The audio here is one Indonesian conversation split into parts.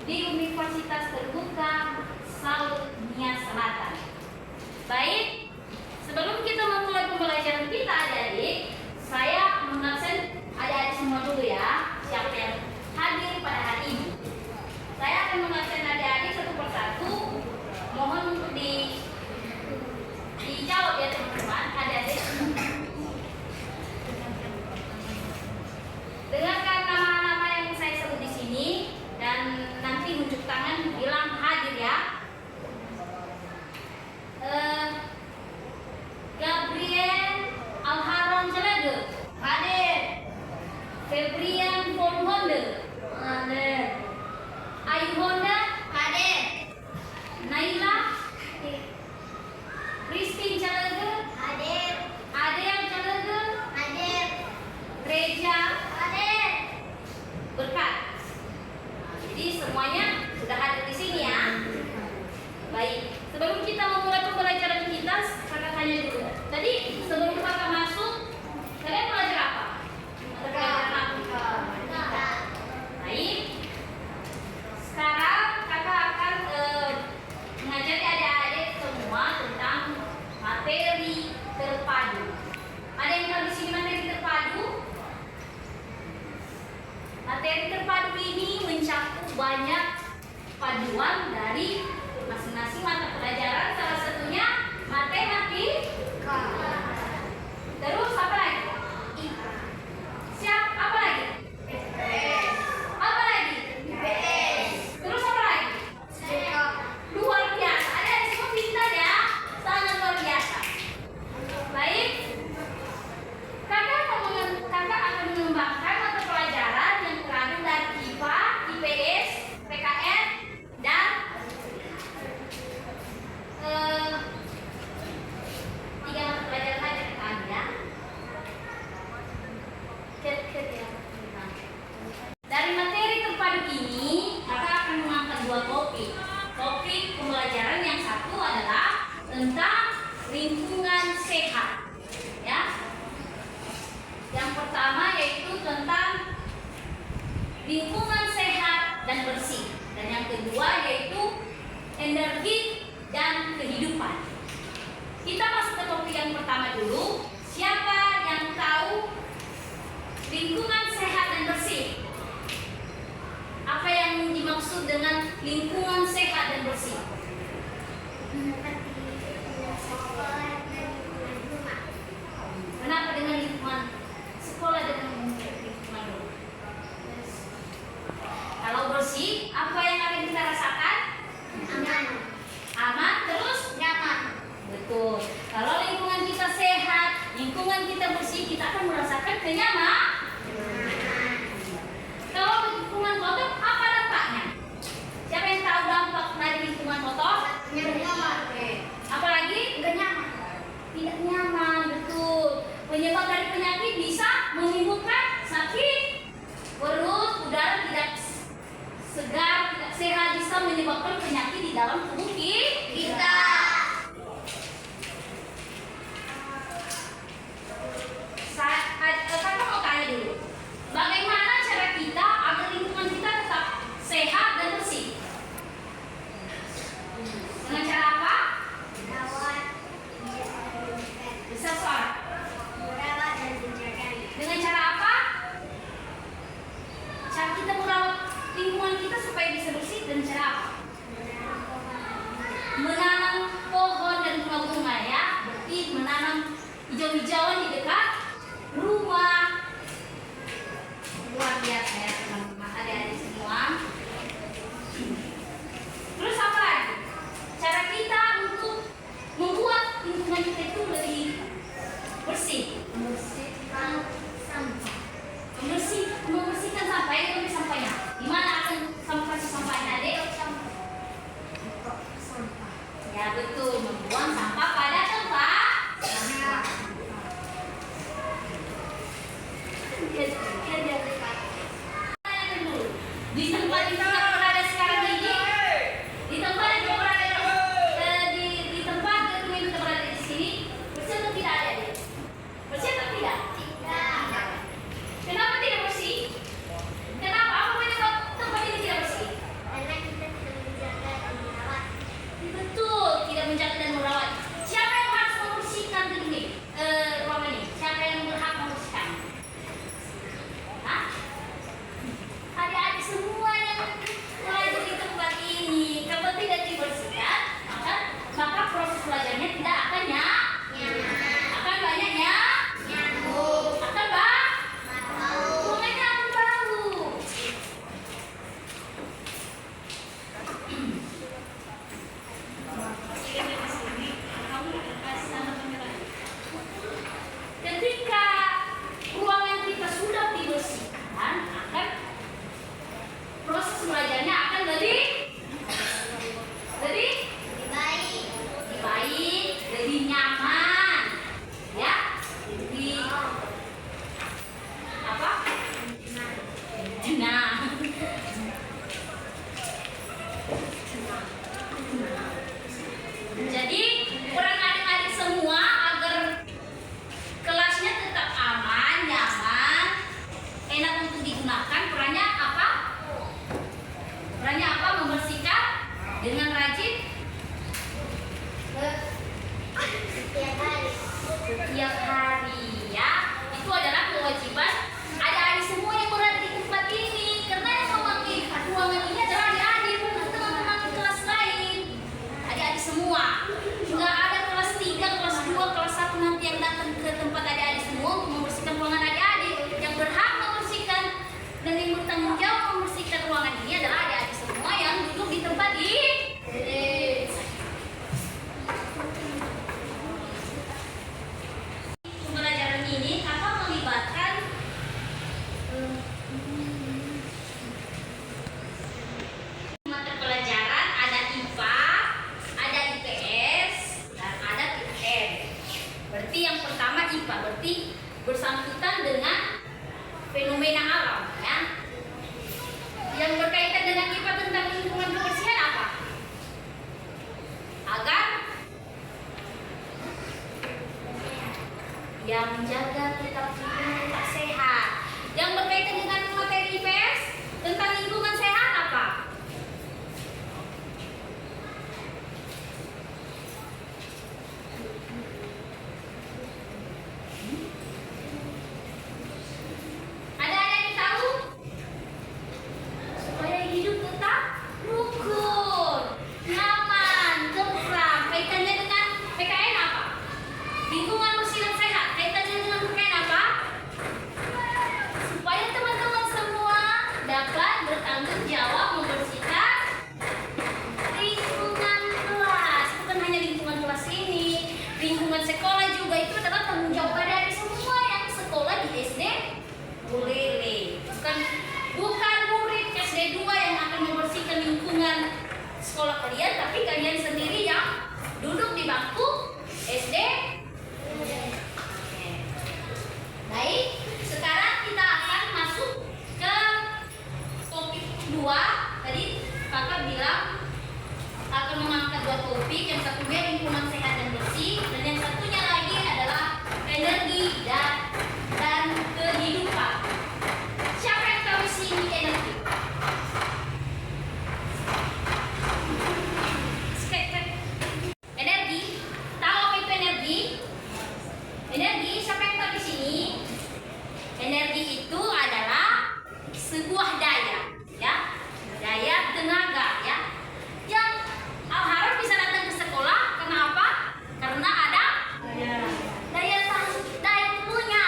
di Universitas Terbuka South Nia Selatan. Baik, sebelum kita memulai pembelajaran kita adik-adik, saya mengabsen adik-adik semua dulu ya, siapa yang hadir pada hari ini. Saya akan mengabsen adik-adik satu persatu. Mohon untuk dijawab ya teman-teman, adik-adik. Dengarkan nama-nama yang saya sebut di sini dan nanti unjuk tangan bilang hadir ya. Gabriel Alharon Jelege hadir. Febrian Forhonde hadir. Ayu Honda hadir. Naila Christine Jelege hadir. Adel Jelege hadir. Reja hadir. Berkat. Jadi semuanya sudah hadir di sini ya. Baik, sebelum kita memulai pembelajaran kita, kakak tanya dulu. Tadi sebelum kakak masuk, kalian belajar apa? Belajar apa? Baik. Sekarang kakak akan mengajari adik-adik semua tentang materi terpadu. Ada yang tahu di sini materi terpadu? Materi terpadu ini mencakup banyak paduan dari masing-masing mata pelajaran, salah satunya matematika. Terus apa lagi? Siap, apa lagi? IPS. Apa lagi? IPS. Terus apa lagi? Luar biasa. Ada semua pintar ya, sangat luar biasa. Baik. Kakak akan mengembangkan mata pelajaran yang terkandung dari IPA, IPS, PKN, dan tiga mata pelajaran aja ada. Dari materi terpadu ini, kakak akan mengangkat dua topik. Topik pembelajaran yang satu adalah tentang lingkungan sehat, ya. Yang pertama yaitu tentang lingkungan sehat dan bersih, dan yang kedua yaitu energi dan kehidupan. Kita masuk ke topik yang pertama dulu. Siapa yang tahu lingkungan sehat dan bersih? Apa yang dimaksud dengan lingkungan sehat dan bersih? Kenapa dengan lingkungan sekolah dan lingkungan rumah? Kalau bersih, apa yang akan kita rasakan? Aman. Aman, terus nyaman. Betul. Kalau lingkungan kita sehat, lingkungan kita bersih, kita akan merasakan kenyamanan. Kalau lingkungan kotor, apa dampaknya? Siapa yang tahu dampak dari lingkungan kotor? Nyaman. Apalagi? Nggak nyaman. Tidak nyaman, betul. Penyebab dari penyakit bisa menimbulkan sakit perut, udara tidak segar, tidak sehat, bisa menyebabkan penyakit di dalam tubuh kita. Kakak mau tanya dulu, bagaimana cara kita agar lingkungan kita tetap sehat dan bersih? Dengan cara apa? Bisa suara. Dengan cara apa? Cara kita merawat lingkungan kita supaya bisa bersih dengan cara apa? Menanam pohon dan bunga-bunga ya. Berarti menanam hijau-hijauan di dekat rumah. Luar biasa ya teman-teman, adik-adik semua. Terus apa lagi? Cara kita untuk membuat lingkungan kita itu lebih bersih. Membersihkan sampah. Ini lebih sampahnya. Gimana akan kasih sampahnya, Dek? Ya betul, membuang sampah pada tempat. belajarnya akan lebih baik, lebih nyaman, ya, lebih apa? Nah, jadi peran adik-adik semua agar kelasnya tetap aman, nyaman, enak untuk digunakan. Perannya apa? Perannya apa? Membersihkan dengan rajin setiap hari, ya. Itu adalah kewajiban adik-adik semua yang berada di tempat ini, karena yang memakai ruangan ini adalah adik-adik, bukan teman-teman kelas lain. Adik-adik semua, nggak ada kelas 3, kelas 2, kelas 1 nanti yang datang ke tempat adik-adik semua untuk membersihkan ruangan adik-adik. Yang berhak membersihkan dan yang bertanggung jawab membersihkan ruangan ini adalah adik-adik semua yang duduk di tempat ini. Pembelajaran ini akan melibatkan mata pelajaran, ada IPA, ada IPS, dan ada PN. Berarti yang pertama IPA, berarti bersangkutan dengan fenomena alam, ya. Yang berkaitan dengan IPA tentang lingkungan kebersihan apa? Agar yang menjaga kita tetap sehat. Yang berkaitan dengan materi IPS tentang lingkungan sehat apa? Ada yang tahu? Supaya hidup tetap rukun, nyaman, tentram. Kaitannya dengan PKN apa? Lingkungan bersih dan sehat. Kaitannya dengan PKN apa? Supaya teman-teman semua dapat bertanggung jawab membersihkan lingkungan kelas. Bukan hanya lingkungan kelas ini, lingkungan sekolah juga itu adalah tanggung jawab dari semua yang sekolah di SD Bulele. Bukan murid SD 2 yang akan membersihkan lingkungan sekolah kalian, tapi kalian sendiri yang duduk di bangku SD. Baik, sekarang kita akan masuk ke topik 2. Tadi kakak bilang akan mengangkat 2 topik. Yang satunya lingkungan sehat dan bersih, dan yang satunya lagi adalah energi dan kehidupan. Siapa yang tahu sini energi? Energi, tahu apa itu energi? Energi, siapa yang tahu di sini? Energi itu adalah sebuah daya, ya, daya tenaga, ya, yang harus bisa datang ke sekolah. Karena apa? Karena ada daya dulunya.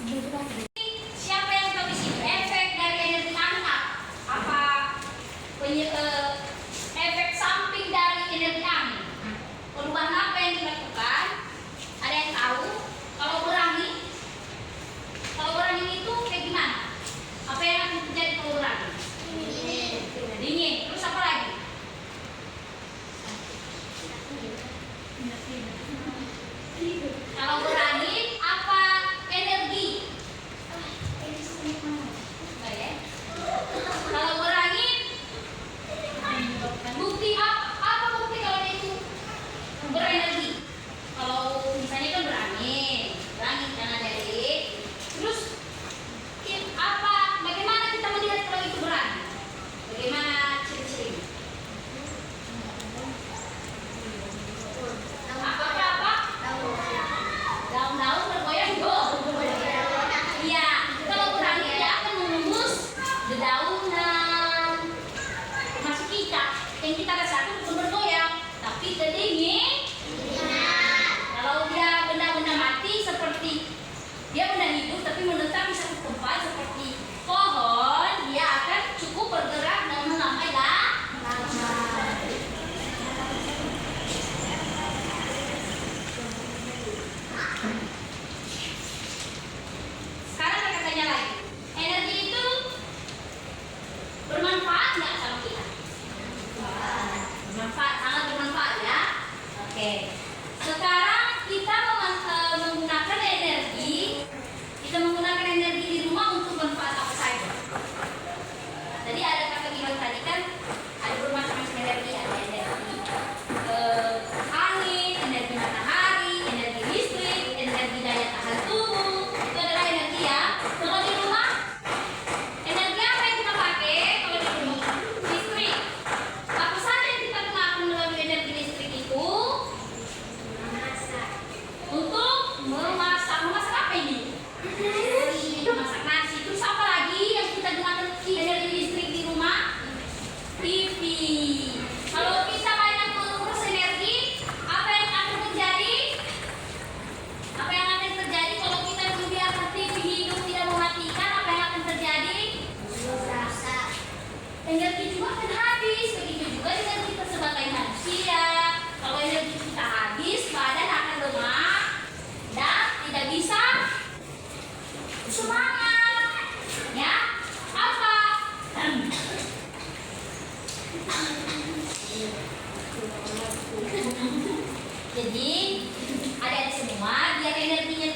Siapa yang tahu di sini efek dari energi angin apa? Efek samping dari energi angin. Perubahan apa yang dilakukan? Ada yang tahu? Kalau berangin itu kayak gimana? Apa yang akan terjadi kalau berangin? Dingin. Terus apa lagi? Kalau berangin apa energi? Kalau berangin bukti apa bukti kalau dia itu berenergi? Kalau misalnya kan berangin kan ada terus apa? Bagaimana kita melihat kalau itu berangin? Bagaimana ciri-cirinya? Apa? Daun-daun bergoyang iya, kalau berangin dia akan menembus dedaunan masuk kita yang kita rasakan bukan bergoyang tapi terdingin. Kalau dia benda-benda mati seperti dia benda hidup tapi menetap di satu tempat seperti pohon, dia akan cukup bergerak dan melambai lama. Sekarang saya tanya lagi, energi itu bermanfaat nggak sama kita? Bermanfaat, sangat bermanfaat ya. Oke. Sekarang kita menggunakan energi di rumah untuk manfaat apa saja? Tadi ada kata bilang tadi kan ada bermacam-macam energi, ada energi angin, energi matahari, energi listrik, energi daya tahan tubuh. Itu adalah energi ya. Kalau di rumah, energi apa yang kita pakai kalau di rumah? Listrik. Apa saja yang kita gunakan melalui energi listrik itu? Untuk memasak apa ini? Memasak nasi. Terus apa lagi yang kita gunakan energi listrik di rumah? TV. Kalau kita banyak mengurus energi, apa yang akan terjadi? Apa yang akan terjadi kalau kita membiarkan TV hidup tidak mematikan? Apa yang akan terjadi? Energi juga akan habis. Begitu juga dengan kita sebagai manusia. Kalau energi kita habis, badan akan lemah dan tidak bisa semangat. Ya, apa? Jadi, adik-adik semua, biar energinya